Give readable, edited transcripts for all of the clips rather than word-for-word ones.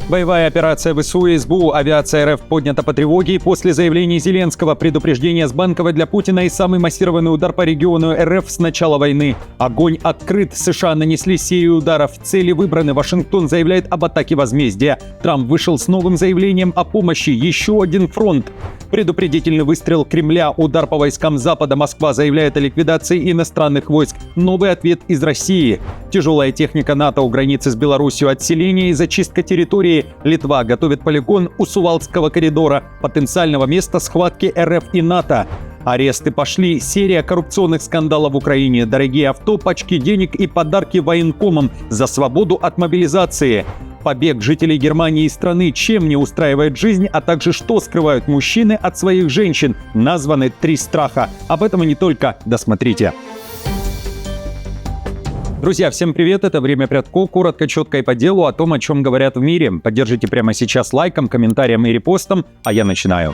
Боевая операция ВСУ и СБУ, авиация РФ поднята по тревоге после заявлений Зеленского, предупреждения с Банковой для Путина и самый массированный удар по региону РФ с начала войны. Огонь открыт. США нанесли серию ударов. Цели выбраны. Вашингтон заявляет об атаке возмездия. Трамп вышел с новым заявлением о помощи. Еще один фронт. Предупредительный выстрел Кремля. Удар по войскам Запада. Москва заявляет о ликвидации иностранных войск. Новый ответ из России. Тяжелая техника НАТО у границы с Беларусью. Отселение и зачистка территории. Литва готовит полигон у Сувалкского коридора, потенциального места схватки РФ и НАТО. Аресты пошли. Серия коррупционных скандалов в Украине. Дорогие авто, пачки денег и подарки военкомам за свободу от мобилизации. Побег жителей Германии из страны, чем не устраивает жизнь, а также что скрывают мужчины от своих женщин. Названы 3 страха. Об этом и не только. Досмотрите. Друзья, всем привет, это «Время Прядков», коротко, четко и по делу о том, о чем говорят в мире. Поддержите прямо сейчас лайком, комментарием и репостом, а я начинаю.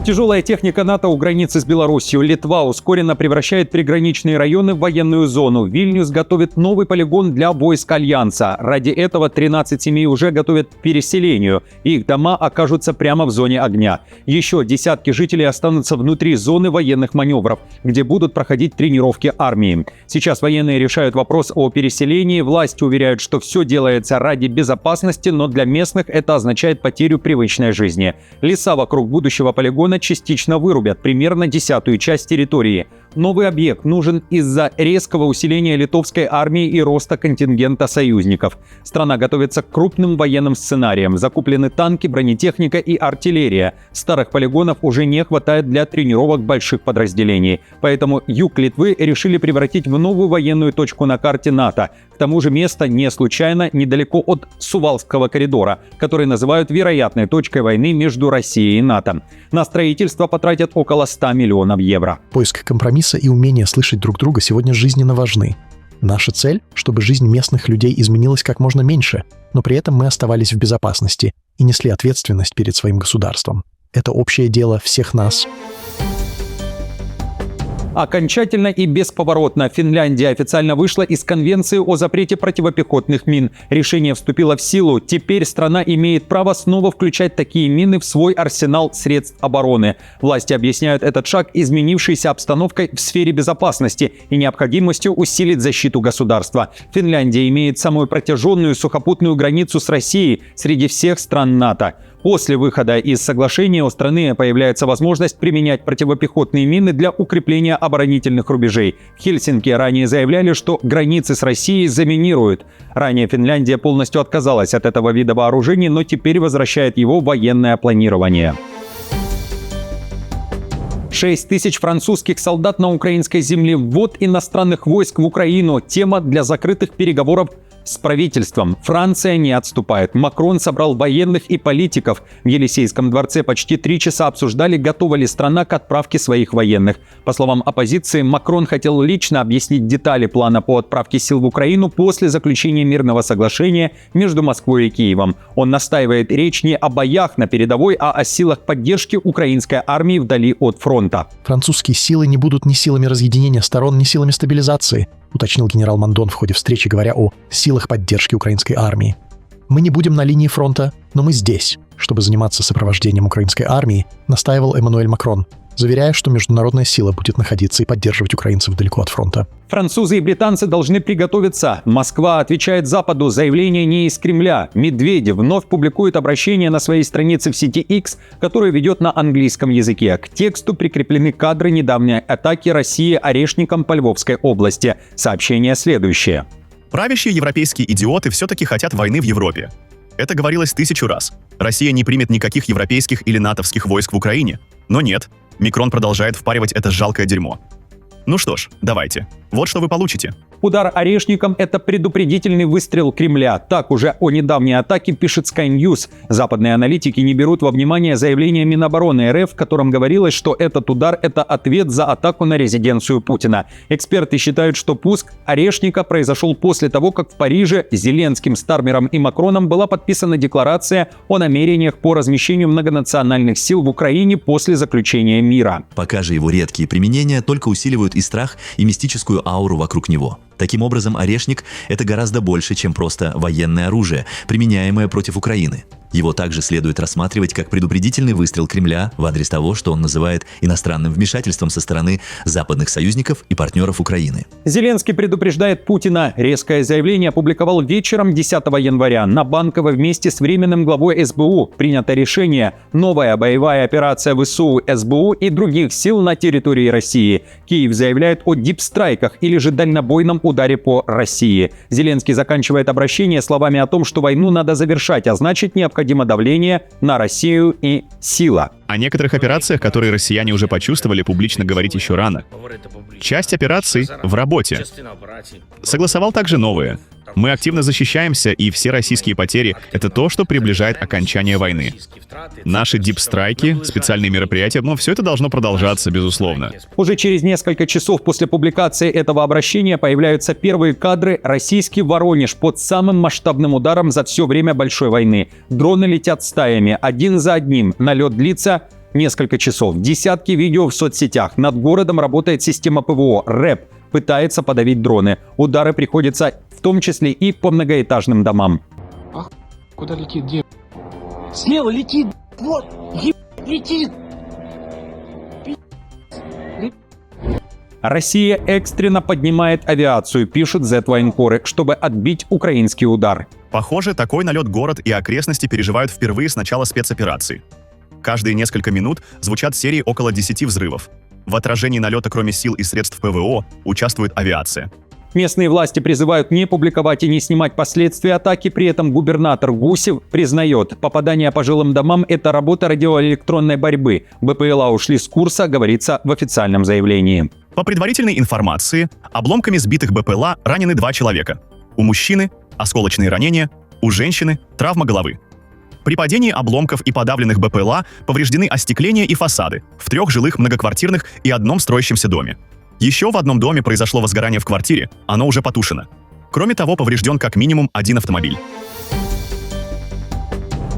Тяжелая техника НАТО у границы с Беларусью. Литва ускоренно превращает приграничные районы в военную зону. Вильнюс готовит новый полигон для войск Альянса. Ради этого 13 семей уже готовят к переселению. Их дома окажутся прямо в зоне огня. Еще десятки жителей останутся внутри зоны военных маневров, где будут проходить тренировки армии. Сейчас военные решают вопрос о переселении. Власти уверяют, что все делается ради безопасности, но для местных это означает потерю привычной жизни. Леса вокруг будущего полигона частично вырубят, примерно 10-ю часть территории. Новый объект нужен из-за резкого усиления литовской армии и роста контингента союзников. Страна готовится к крупным военным сценариям. Закуплены танки, бронетехника и артиллерия. Старых полигонов уже не хватает для тренировок больших подразделений. Поэтому юг Литвы решили превратить в новую военную точку на карте НАТО. К тому же место не случайно недалеко от Сувалкского коридора, который называют вероятной точкой войны между Россией и НАТО. На строительство потратят около 100 миллионов евро. Поиск компромисса и умение слышать друг друга сегодня жизненно важны. Наша цель, чтобы жизнь местных людей изменилась как можно меньше, но при этом мы оставались в безопасности и несли ответственность перед своим государством. Это общее дело всех нас. Окончательно и бесповоротно Финляндия официально вышла из Конвенции о запрете противопехотных мин. Решение вступило в силу. Теперь страна имеет право снова включать такие мины в свой арсенал средств обороны. Власти объясняют этот шаг изменившейся обстановкой в сфере безопасности и необходимостью усилить защиту государства. Финляндия имеет самую протяженную сухопутную границу с Россией среди всех стран НАТО. После выхода из соглашения у страны появляется возможность применять противопехотные мины для укрепления оборонительных рубежей. В Хельсинки ранее заявляли, что границы с Россией заминируют. Ранее Финляндия полностью отказалась от этого вида вооружений, но теперь возвращает его в военное планирование. 6 тысяч французских солдат на украинской земле. Ввод иностранных войск в Украину. Тема для закрытых переговоров с правительством. Франция не отступает. Макрон собрал военных и политиков. В Елисейском дворце почти 3 часа обсуждали, готова ли страна к отправке своих военных. По словам оппозиции, Макрон хотел лично объяснить детали плана по отправке сил в Украину после заключения мирного соглашения между Москвой и Киевом. Он настаивает, речь не о боях на передовой, а о силах поддержки украинской армии вдали от фронта. Французские силы не будут ни силами разъединения сторон, ни силами стабилизации, уточнил генерал Мандон в ходе встречи, говоря о силах поддержки украинской армии. Мы не будем на линии фронта, но мы здесь, чтобы заниматься сопровождением украинской армии, настаивал Эммануэль Макрон, заверяя, что международная сила будет находиться и поддерживать украинцев далеко от фронта. Французы и британцы должны приготовиться. Москва отвечает Западу. Заявление не из Кремля. Медведев вновь публикует обращение на своей странице в сети X, которое ведет на английском языке. К тексту прикреплены кадры недавней атаки России орешником по Львовской области. Сообщение следующее. Правящие европейские идиоты все-таки хотят войны в Европе. Это говорилось 1000 раз. Россия не примет никаких европейских или натовских войск в Украине. Но нет, Микрон продолжает впаривать это жалкое дерьмо. Ну что ж, давайте. Вот что вы получите. Удар орешником – это предупредительный выстрел Кремля. Так уже о недавней атаке пишет Sky News. Западные аналитики не берут во внимание заявление Минобороны РФ, в котором говорилось, что этот удар – это ответ за атаку на резиденцию Путина. Эксперты считают, что пуск орешника произошел после того, как в Париже Зеленским, Стармером и Макроном была подписана декларация о намерениях по размещению многонациональных сил в Украине после заключения мира. Пока же его редкие применения только усиливают и страх, и мистическую ауру вокруг него. Таким образом, «Орешник» — это гораздо больше, чем просто военное оружие, применяемое против Украины. Его также следует рассматривать как предупредительный выстрел Кремля в адрес того, что он называет иностранным вмешательством со стороны западных союзников и партнеров Украины. Зеленский предупреждает Путина. Резкое заявление опубликовал вечером 10 января. На Банково вместе с временным главой СБУ принято решение. Новая боевая операция ВСУ, СБУ и других сил на территории России. Киев заявляет о дипстрайках или же дальнобойном ударе по России. Зеленский заканчивает обращение словами о том, что войну надо завершать, а значит необходимо давление на Россию и сила. О некоторых операциях, которые россияне уже почувствовали, публично говорить еще рано. Часть операций в работе. Согласовал также новые. Мы активно защищаемся, и все российские потери — это то, что приближает окончание войны. Наши дипстрайки, специальные мероприятия, все это должно продолжаться, безусловно. Уже через несколько часов после публикации этого обращения появляются первые кадры. Российский Воронеж под самым масштабным ударом за все время Большой войны. Дроны летят стаями, один за одним. Налет длится несколько часов. Десятки видео в соцсетях. Над городом работает система ПВО. РЭП пытается подавить дроны. Удары приходятся в том числе и по многоэтажным домам. Куда летит, где? Слева летит, вот, летит. Россия экстренно поднимает авиацию, пишут Z-военкоры, чтобы отбить украинский удар. Похоже, такой налет город и окрестности переживают впервые с начала спецоперации. Каждые несколько минут звучат серии около 10 взрывов. В отражении налета, кроме сил и средств ПВО, участвует авиация. Местные власти призывают не публиковать и не снимать последствия атаки. При этом губернатор Гусев признает, попадание по жилым домам – это работа радиоэлектронной борьбы. БПЛА ушли с курса, говорится в официальном заявлении. По предварительной информации, обломками сбитых БПЛА ранены 2 человека. У мужчины – осколочные ранения, у женщины – травма головы. При падении обломков и подавленных БПЛА повреждены остекления и фасады в 3 жилых многоквартирных и 1 строящемся доме. Еще в одном доме произошло возгорание в квартире, оно уже потушено. Кроме того, поврежден как минимум 1 автомобиль.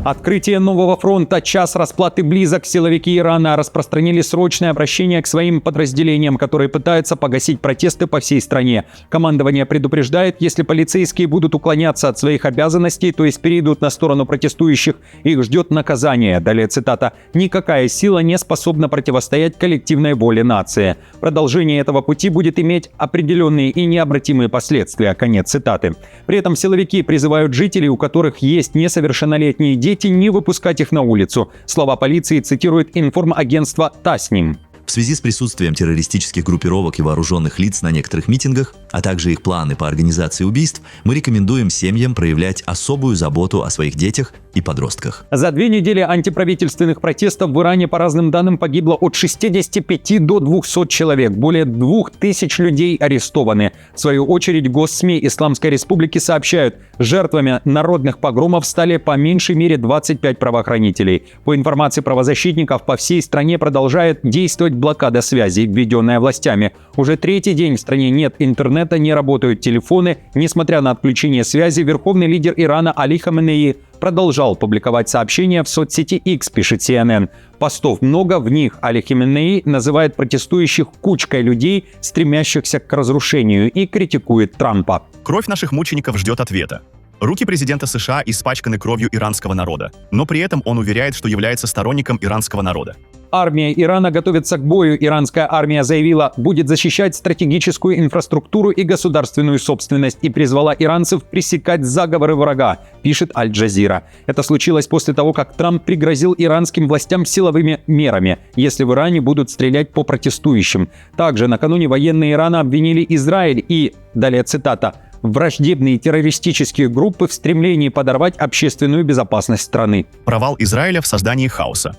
Открытие нового фронта. Час расплаты близок. Силовики Ирана распространили срочное обращение к своим подразделениям, которые пытаются погасить протесты по всей стране. Командование предупреждает, если полицейские будут уклоняться от своих обязанностей, то есть перейдут на сторону протестующих, их ждет наказание. Далее цитата. «Никакая сила не способна противостоять коллективной воле нации. Продолжение этого пути будет иметь определенные и необратимые последствия». Конец цитаты. При этом силовики призывают жителей, у которых есть несовершеннолетние дети, не выпускать их на улицу. Слова полиции цитирует информагентство Тасним. В связи с присутствием террористических группировок и вооруженных лиц на некоторых митингах, а также их планы по организации убийств, мы рекомендуем семьям проявлять особую заботу о своих детях и подростках. За 2 недели антиправительственных протестов в Иране, по разным данным, погибло от 65 до 200 человек. Более 2000 людей арестованы. В свою очередь, госсми Исламской Республики сообщают, жертвами народных погромов стали по меньшей мере 25 правоохранителей. По информации правозащитников, по всей стране продолжает действовать блокада связи, введенная властями. Уже 3-й день в стране нет интернета, не работают телефоны. Несмотря на отключение связи, верховный лидер Ирана Али Хаменеи продолжал публиковать сообщения в соцсети X, пишет CNN. Постов много, в них Али Хаменеи называет протестующих кучкой людей, стремящихся к разрушению, и критикует Трампа. Кровь наших мучеников ждет ответа. Руки президента США испачканы кровью иранского народа, но при этом он уверяет, что является сторонником иранского народа. Армия Ирана готовится к бою. Иранская армия заявила, будет защищать стратегическую инфраструктуру и государственную собственность, и призвала иранцев пресекать заговоры врага, пишет Аль-Джазира. Это случилось после того, как Трамп пригрозил иранским властям силовыми мерами, если в Иране будут стрелять по протестующим. Также накануне военные Ирана обвинили Израиль и, далее цитата, враждебные террористические группы в стремлении подорвать общественную безопасность страны. Провал Израиля в создании хаоса.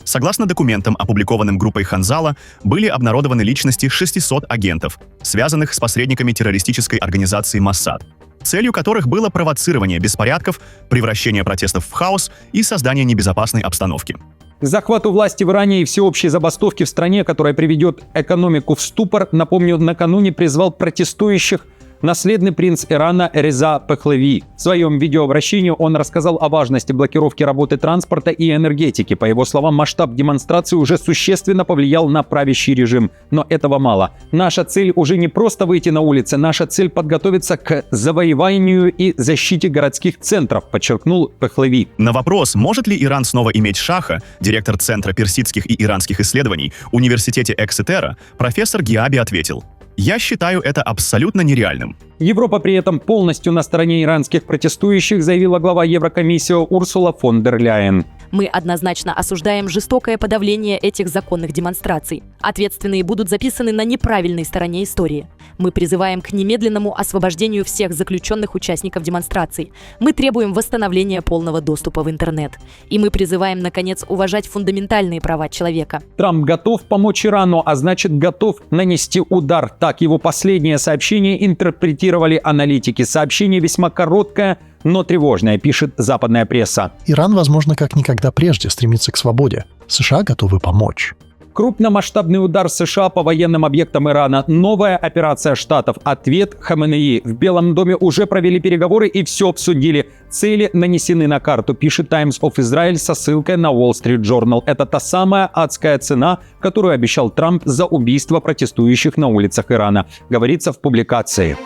Согласно документам, опубликованным группой Ханзала, были обнародованы личности 600 агентов, связанных с посредниками террористической организации Моссад, целью которых было провоцирование беспорядков, превращение протестов в хаос и создание небезопасной обстановки. К захвату власти в Иране и всеобщей забастовке в стране, которая приведет экономику в ступор, напомню, накануне призвал протестующих наследный принц Ирана Реза Пехлеви. В своем видеообращении он рассказал о важности блокировки работы транспорта и энергетики. По его словам, масштаб демонстрации уже существенно повлиял на правящий режим. Но этого мало. Наша цель уже не просто выйти на улицы, наша цель подготовиться к завоеванию и защите городских центров, подчеркнул Пехлеви. На вопрос, может ли Иран снова иметь шаха, директор Центра персидских и иранских исследований в университете Эксетера, профессор Гиаби ответил: «Я считаю это абсолютно нереальным». Европа при этом полностью на стороне иранских протестующих, заявила глава Еврокомиссии Урсула фон дер Ляйен. Мы однозначно осуждаем жестокое подавление этих законных демонстраций. Ответственные будут записаны на неправильной стороне истории. Мы призываем к немедленному освобождению всех заключенных участников демонстраций. Мы требуем восстановления полного доступа в интернет. И мы призываем, наконец, уважать фундаментальные права человека. Трамп готов помочь Ирану, а значит готов нанести удар. Так его последнее сообщение интерпретировали аналитики. Сообщение весьма короткое, но тревожное, пишет западная пресса. Иран, возможно, как никогда прежде стремится к свободе. США готовы помочь. Крупномасштабный удар США по военным объектам Ирана. Новая операция Штатов. Ответ Хаменеи. В Белом доме уже провели переговоры и все обсудили. Цели нанесены на карту, пишет Times of Israel со ссылкой на Wall Street Journal. Это та самая адская цена, которую обещал Трамп за убийство протестующих на улицах Ирана, говорится в публикации.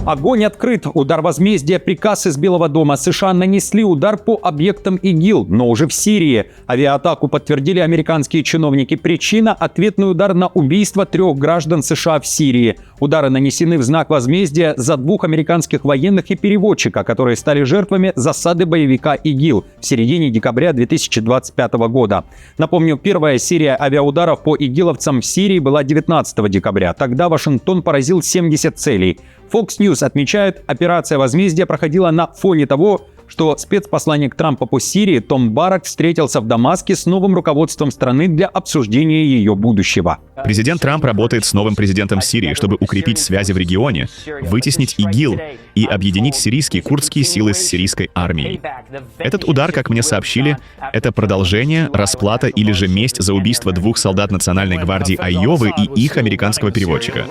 Огонь открыт. Удар возмездия. Приказ из Белого дома. США нанесли удар по объектам ИГИЛ, но уже в Сирии. Авиаатаку подтвердили американские чиновники. Причина – ответный удар на убийство 3 граждан США в Сирии. Удары нанесены в знак возмездия за 2 американских военных и переводчика, которые стали жертвами засады боевика ИГИЛ в середине декабря 2025 года. Напомню, первая серия авиаударов по игиловцам в Сирии была 19 декабря. Тогда Вашингтон поразил 70 целей. Fox News отмечает, операция возмездия проходила на фоне того, что спецпосланник Трампа по Сирии Том Барак встретился в Дамаске с новым руководством страны для обсуждения ее будущего. Президент Трамп работает с новым президентом Сирии, чтобы укрепить связи в регионе, вытеснить ИГИЛ и объединить сирийские и курдские силы с сирийской армией. Этот удар, как мне сообщили, это продолжение, расплата или же месть за убийство 2 солдат Национальной гвардии Айовы и их американского переводчика.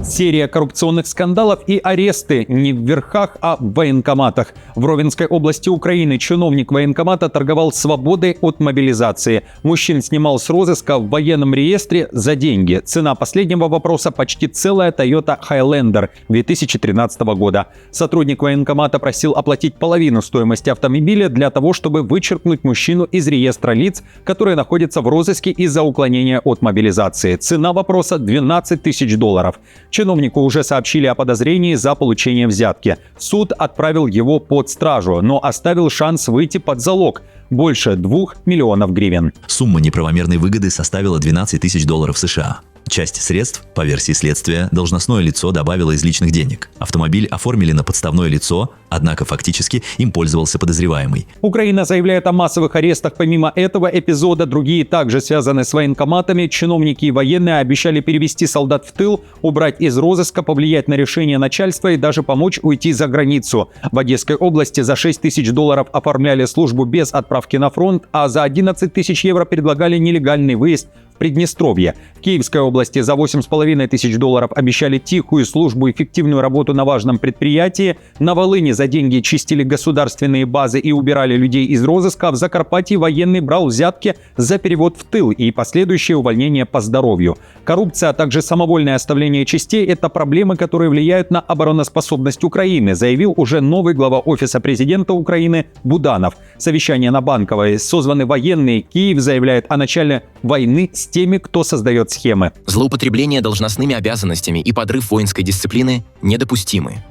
Серия коррупционных скандалов и аресты не в верхах, а в военкоматах. В Ровенской области Украины чиновник военкомата торговал свободой от мобилизации. Мужчин снимал с розыска в военном реестре за деньги. Цена последнего вопроса почти целая Toyota Highlander 2013 года. Сотрудник военкомата просил оплатить половину стоимости автомобиля для того, чтобы вычеркнуть мужчину из реестра лиц, которые находятся в розыске из-за уклонения от мобилизации. Цена вопроса $12 000. Чиновнику уже сообщили о подозрении за получение взятки. Суд отправил его под стражу, но оставил шанс выйти под залог – больше 2 миллионов гривен. Сумма неправомерной выгоды составила $12 000 США. Часть средств, по версии следствия, должностное лицо добавило из личных денег. Автомобиль оформили на подставное лицо, однако фактически им пользовался подозреваемый. Украина заявляет о массовых арестах. Помимо этого эпизода, другие также связаны с военкоматами. Чиновники и военные обещали перевести солдат в тыл, убрать из розыска, повлиять на решение начальства и даже помочь уйти за границу. В Одесской области за $6 000 оформляли службу без отправки на фронт, а за 11 000 евро предлагали нелегальный выезд в Приднестровье. В Киевской области за $8,5 тысяч обещали тихую службу и эффективную работу на важном предприятии. На Волыни за деньги чистили государственные базы и убирали людей из розыска. В Закарпатье военный брал взятки за перевод в тыл и последующее увольнение по здоровью. Коррупция, а также самовольное оставление частей – это проблемы, которые влияют на обороноспособность Украины, заявил уже новый глава Офиса президента Украины Буданов. Совещание на Банковой. Созваны военные. Киев заявляет о начале войны с теми, кто создает схемы. Злоупотребление должностными обязанностями и подрыв воинской дисциплины недопустимы.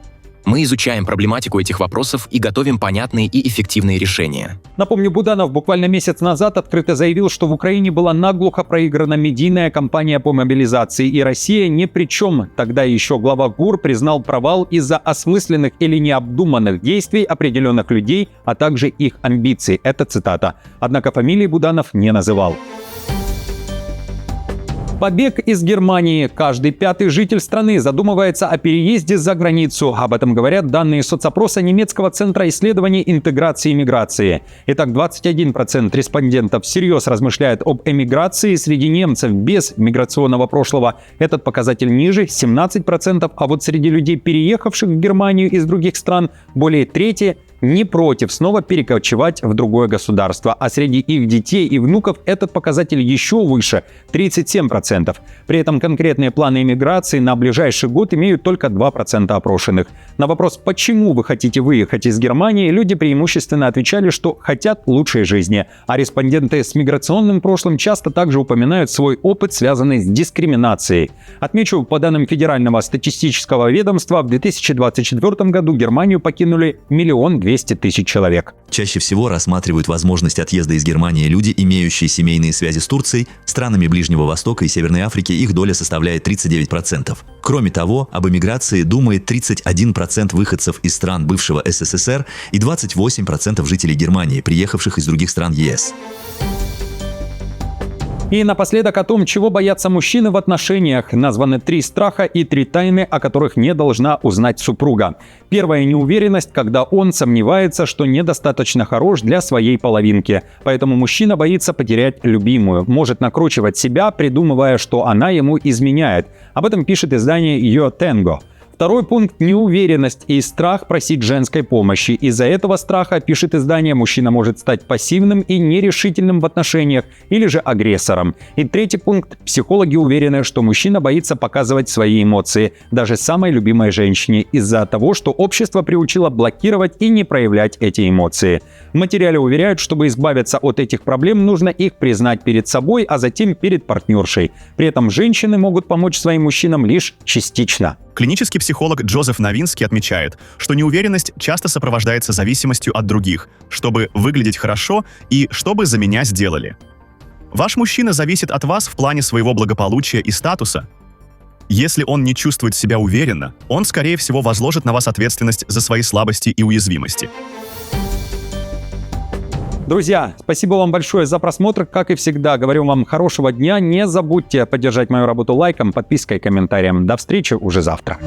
Мы изучаем проблематику этих вопросов и готовим понятные и эффективные решения. Напомню, Буданов буквально месяц назад открыто заявил, что в Украине была наглухо проиграна медийная кампания по мобилизации, и Россия ни при чем. Тогда еще глава ГУР признал провал из-за осмысленных или необдуманных действий определенных людей, а также их амбиций. Это цитата. Однако фамилии Буданов не называл. Побег из Германии. Каждый пятый житель страны задумывается о переезде за границу. Об этом говорят данные соцопроса немецкого центра исследований интеграции и миграции. Итак, 21% респондентов всерьез размышляют об эмиграции. Среди немцев без миграционного прошлого этот показатель ниже – 17%. А вот среди людей, переехавших в Германию из других стран, более трети не против снова перекочевать в другое государство. А среди их детей и внуков этот показатель еще выше – 37%. При этом конкретные планы эмиграции на ближайший год имеют только 2% опрошенных. На вопрос, почему вы хотите выехать из Германии, люди преимущественно отвечали, что хотят лучшей жизни. А респонденты с миграционным прошлым часто также упоминают свой опыт, связанный с дискриминацией. Отмечу, по данным Федерального статистического ведомства, в 2024 году Германию покинули 1 200 000 человек. Чаще всего рассматривают возможность отъезда из Германии люди, имеющие семейные связи с Турцией, странами Ближнего Востока и Северной Африки. Их доля составляет 39%. Кроме того, об эмиграции думает 31% выходцев из стран бывшего СССР и 28% жителей Германии, приехавших из других стран ЕС. И напоследок о том, чего боятся мужчины в отношениях. Названы 3 страха и 3 тайны, о которых не должна узнать супруга. Первая – неуверенность, когда он сомневается, что недостаточно хорош для своей половинки. Поэтому мужчина боится потерять любимую. Может накручивать себя, придумывая, что она ему изменяет. Об этом пишет издание «Yo Tengo». Второй пункт – неуверенность и страх просить женской помощи. Из-за этого страха, пишет издание, мужчина может стать пассивным и нерешительным в отношениях или же агрессором. И третий пункт – психологи уверены, что мужчина боится показывать свои эмоции даже самой любимой женщине из-за того, что общество приучило блокировать и не проявлять эти эмоции. В материале уверяют, чтобы избавиться от этих проблем, нужно их признать перед собой, а затем перед партнершей. При этом женщины могут помочь своим мужчинам лишь частично. Клинический психолог Джозеф Новинский отмечает, что неуверенность часто сопровождается зависимостью от других, чтобы выглядеть хорошо и чтобы за меня сделали. Ваш мужчина зависит от вас в плане своего благополучия и статуса. Если он не чувствует себя уверенно, он, скорее всего, возложит на вас ответственность за свои слабости и уязвимости. Друзья, спасибо вам большое за просмотр. Как и всегда, говорю вам хорошего дня. Не забудьте поддержать мою работу лайком, подпиской, комментарием. До встречи уже завтра.